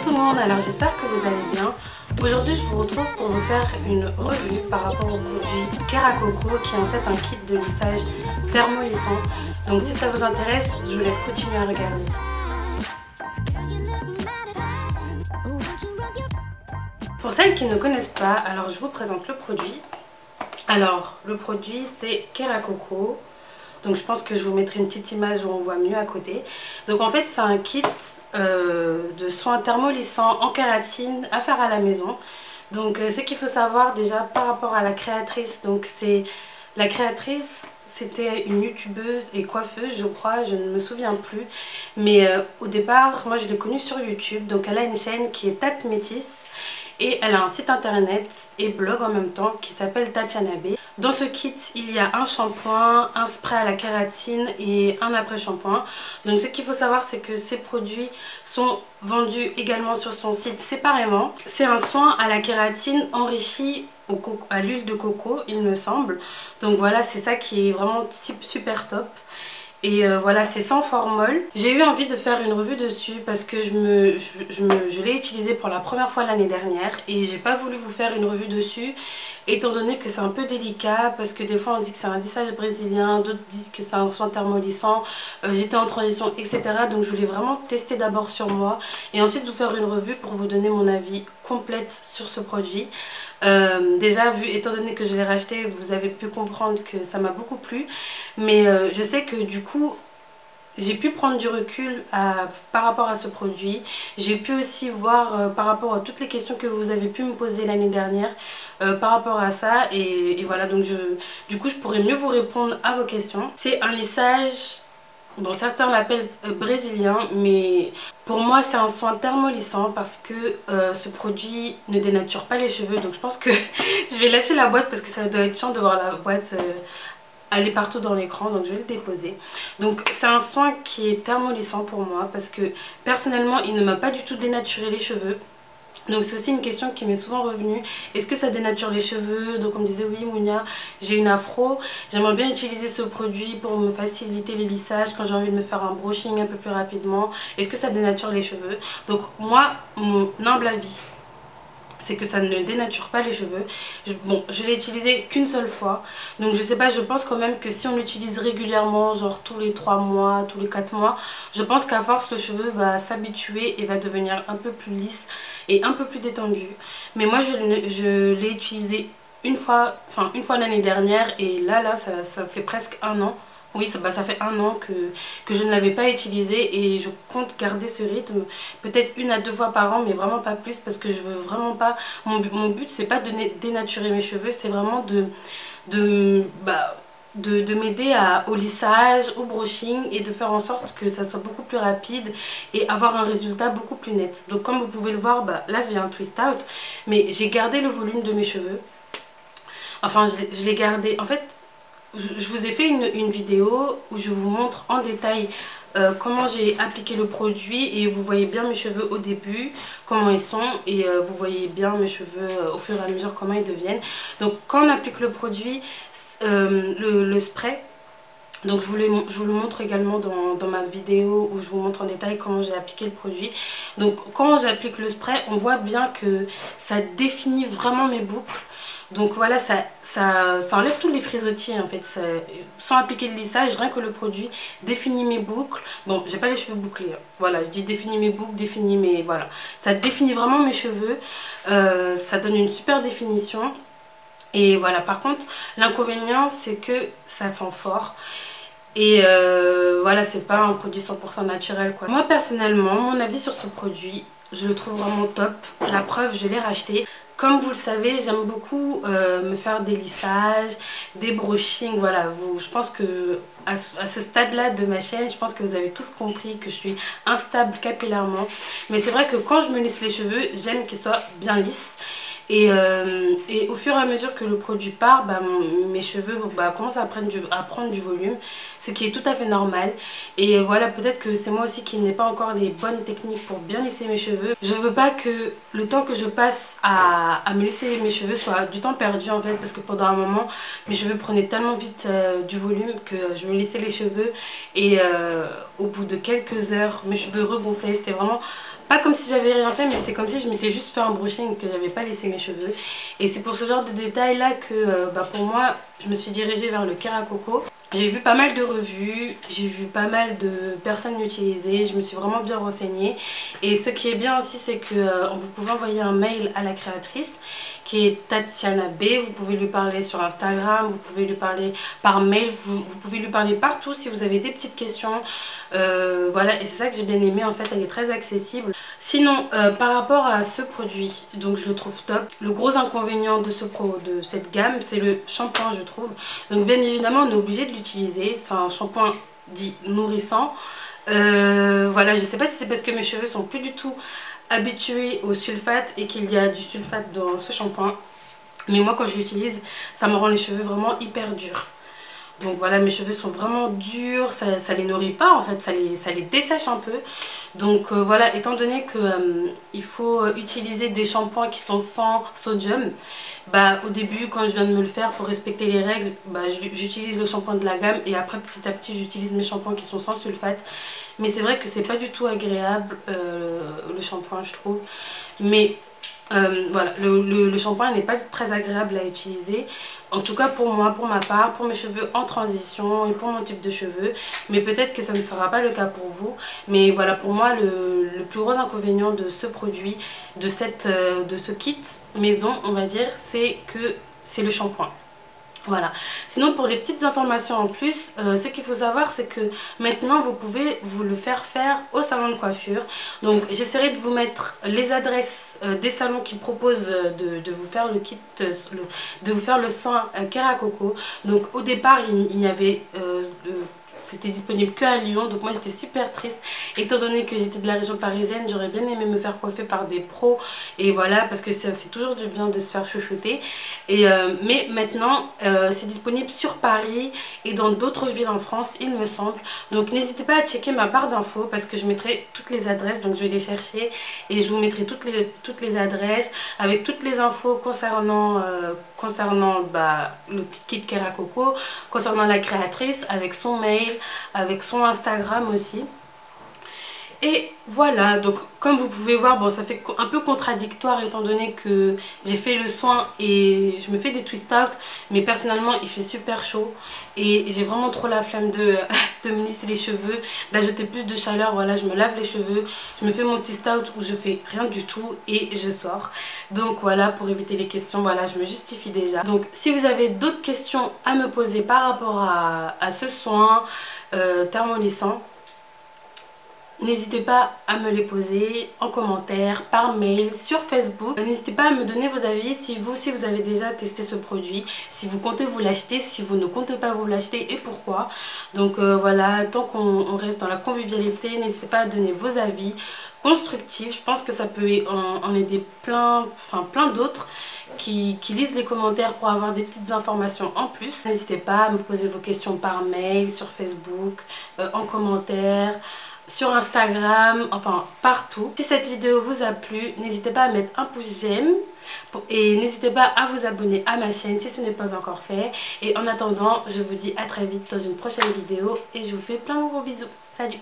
tout le monde, alors j'espère que vous allez bien. Aujourd'hui je vous retrouve pour vous faire une revue par rapport au produit Keracoco qui est en fait un kit de lissage thermolissant. Donc si ça vous intéresse, je vous laisse continuer à regarder. Pour celles qui ne connaissent pas, alors je vous présente le produit. Alors le produit c'est Keracoco. Donc je pense que je vous mettrai une petite image où on voit mieux à côté. Donc en fait c'est un kit de soins thermolissants en kératine à faire à la maison. Donc ce qu'il faut savoir déjà par rapport à la créatrice, donc c'est la créatrice, c'était une youtubeuse et coiffeuse je crois, je ne me souviens plus. Mais au départ moi je l'ai connue sur YouTube, donc elle a une chaîne qui est Tat Métis. Et elle a un site internet et blog en même temps qui s'appelle Tatiana B. Dans ce kit, il y a un shampoing, un spray à la kératine et un après-shampoing. Donc ce qu'il faut savoir, c'est que ces produits sont vendus également sur son site séparément. C'est un soin à la kératine enrichi à l'huile de coco, il me semble. Donc voilà, c'est ça qui est vraiment super top. Et voilà, c'est sans formol. J'ai eu envie de faire une revue dessus parce que je l'ai utilisé pour la première fois l'année dernière. Et j'ai pas voulu vous faire une revue dessus étant donné que c'est un peu délicat. Parce que des fois on dit que c'est un lissage brésilien, d'autres disent que c'est un soin thermolissant. J'étais en transition, etc. Donc je voulais vraiment tester d'abord sur moi. Et ensuite vous faire une revue pour vous donner mon avis complète sur ce produit. Déjà étant donné que je l'ai racheté, vous avez pu comprendre que ça m'a beaucoup plu. Mais je sais que du coup j'ai pu prendre du recul par rapport à ce produit. J'ai pu aussi voir par rapport à toutes les questions que vous avez pu me poser l'année dernière par rapport à ça. Et voilà, donc du coup je pourrais mieux vous répondre à vos questions. C'est un lissage, bon certains l'appellent brésilien, mais pour moi c'est un soin thermolissant parce que ce produit ne dénature pas les cheveux. Donc je pense que je vais lâcher la boîte parce que ça doit être chiant de voir la boîte aller partout dans l'écran, donc je vais le déposer. Donc c'est un soin qui est thermolissant pour moi parce que personnellement il ne m'a pas du tout dénaturé les cheveux. Donc c'est aussi une question qui m'est souvent revenue. Est-ce que ça dénature les cheveux? Donc on me disait oui Mounia, j'ai une afro, j'aimerais bien utiliser ce produit pour me faciliter les lissages quand j'ai envie de me faire un brushing un peu plus rapidement. Est-ce que ça dénature les cheveux? Donc moi, mon humble avis, c'est que ça ne dénature pas les cheveux. Bon, je l'ai utilisé qu'une seule fois. Donc je sais pas, je pense quand même que si on l'utilise régulièrement, genre tous les 3 mois, tous les 4 mois, je pense qu'à force le cheveu va s'habituer et va devenir un peu plus lisse et un peu plus détendu. Mais moi je l'ai utilisé une fois l'année dernière et là ça fait presque un an. Oui, ça fait un an que je ne l'avais pas utilisé et je compte garder ce rythme peut-être 1 à 2 fois par an, mais vraiment pas plus parce que je veux vraiment pas. Mon but c'est pas de dénaturer mes cheveux, c'est vraiment de m'aider au lissage, au brushing et de faire en sorte que ça soit beaucoup plus rapide et avoir un résultat beaucoup plus net. Donc comme vous pouvez le voir, là j'ai un twist out, mais j'ai gardé le volume de mes cheveux. Enfin je l'ai gardé, en fait. Je vous ai fait une vidéo où je vous montre en détail comment j'ai appliqué le produit et vous voyez bien mes cheveux au début, comment ils sont et vous voyez bien mes cheveux au fur et à mesure comment ils deviennent. Donc quand on applique le produit, le spray, donc je vous le montre également dans ma vidéo où je vous montre en détail comment j'ai appliqué le produit. Donc quand j'applique le spray, on voit bien que ça définit vraiment mes boucles. Donc voilà, ça enlève tous les frisottis en fait, sans appliquer de lissage, rien que le produit définit mes boucles. Bon, j'ai pas les cheveux bouclés, hein. Voilà, je dis définit mes boucles, voilà. Ça définit vraiment mes cheveux, ça donne une super définition. Et voilà, par contre, l'inconvénient c'est que ça sent fort. Et voilà, c'est pas un produit 100% naturel quoi. Moi personnellement, mon avis sur ce produit, je le trouve vraiment top. La preuve, je l'ai racheté. Comme vous le savez, j'aime beaucoup me faire des lissages, des brushings, voilà. Je pense que à ce stade-là de ma chaîne, je pense que vous avez tous compris que je suis instable capillairement. Mais c'est vrai que quand je me lisse les cheveux, j'aime qu'ils soient bien lisses. Et au fur et à mesure que le produit part, mes cheveux commencent à prendre du volume, ce qui est tout à fait normal. Et voilà, peut-être que c'est moi aussi qui n'ai pas encore les bonnes techniques pour bien lisser mes cheveux. Je veux pas que le temps que je passe à me lisser mes cheveux soit du temps perdu en fait, parce que pendant un moment, mes cheveux prenaient tellement vite du volume que je me lissais les cheveux et au bout de quelques heures, mes cheveux regonflaient. C'était vraiment pas comme si j'avais rien fait, mais c'était comme si je m'étais juste fait un brushing et que j'avais pas laissé mes cheveux. Et c'est pour ce genre de détails là que pour moi, je me suis dirigée vers le Keracoco. J'ai vu pas mal de revues, j'ai vu pas mal de personnes l'utiliser, je me suis vraiment bien renseignée. Et ce qui est bien aussi, c'est que vous pouvez envoyer un mail à la créatrice qui est Tatiana B. Vous pouvez lui parler sur Instagram, vous pouvez lui parler par mail, vous pouvez lui parler partout si vous avez des petites questions. Voilà, et c'est ça que j'ai bien aimé, en fait, elle est très accessible. Sinon, par rapport à ce produit, donc je le trouve top. Le gros inconvénient de cette gamme, c'est le shampoing, je trouve. Donc bien évidemment, on est obligé de l'utiliser. C'est un shampoing dit nourrissant. Voilà, je sais pas si c'est parce que mes cheveux sont plus du tout habitués au sulfate et qu'il y a du sulfate dans ce shampoing. Mais moi, quand je l'utilise, ça me rend les cheveux vraiment hyper durs. Donc voilà, mes cheveux sont vraiment durs, ça les nourrit pas en fait, ça les dessèche un peu. Donc voilà, étant donné que il faut utiliser des shampoings qui sont sans sodium, au début quand je viens de me le faire pour respecter les règles, j'utilise le shampoing de la gamme et après petit à petit j'utilise mes shampoings qui sont sans sulfate. Mais c'est vrai que c'est pas du tout agréable le shampoing, je trouve. Mais voilà, le shampoing n'est pas très agréable à utiliser. En tout cas pour moi, pour ma part, pour mes cheveux en transition et pour mon type de cheveux. Mais peut-être que ça ne sera pas le cas pour vous. Mais voilà, pour moi, le plus gros inconvénient de ce produit, de ce kit maison, on va dire, c'est que c'est le shampoing. Voilà. Sinon, pour les petites informations en plus, ce qu'il faut savoir, c'est que maintenant vous pouvez vous le faire au salon de coiffure. Donc j'essaierai de vous mettre les adresses des salons qui proposent de vous faire le kit, de vous faire le soin Keracoco. Donc au départ il n'y avait c'était disponible que à Lyon, donc moi j'étais super triste étant donné que j'étais de la région parisienne. J'aurais bien aimé me faire coiffer par des pros et voilà, parce que ça fait toujours du bien de se faire chouchouter. Mais maintenant c'est disponible sur Paris et dans d'autres villes en France, il me semble. Donc n'hésitez pas à checker ma barre d'infos parce que je mettrai toutes les adresses, donc je vais les chercher et je vous mettrai toutes les adresses avec toutes les infos concernant le kit Keracoco, concernant la créatrice, avec son mail, avec son Instagram aussi. Et voilà, donc comme vous pouvez voir, bon, ça fait un peu contradictoire étant donné que j'ai fait le soin et je me fais des twist out, mais personnellement il fait super chaud et j'ai vraiment trop la flemme de me lisser les cheveux, d'ajouter plus de chaleur. Voilà, je me lave les cheveux, je me fais mon twist out où je fais rien du tout et je sors. Donc voilà, pour éviter les questions, voilà, je me justifie déjà. Donc si vous avez d'autres questions à me poser par rapport à ce soin thermolissant, n'hésitez pas à me les poser en commentaire, par mail, sur Facebook. N'hésitez pas à me donner vos avis si vous avez déjà testé ce produit, si vous comptez vous l'acheter, si vous ne comptez pas vous l'acheter et pourquoi. Donc voilà, tant qu'on reste dans la convivialité, n'hésitez pas à donner vos avis constructifs. Je pense que ça peut en aider plein d'autres qui lisent les commentaires pour avoir des petites informations en plus. N'hésitez pas à me poser vos questions par mail, sur Facebook, en commentaire, sur Instagram, enfin partout. Si cette vidéo vous a plu, n'hésitez pas à mettre un pouce j'aime et n'hésitez pas à vous abonner à ma chaîne si ce n'est pas encore fait. Et en attendant, je vous dis à très vite dans une prochaine vidéo et je vous fais plein de gros bisous. Salut!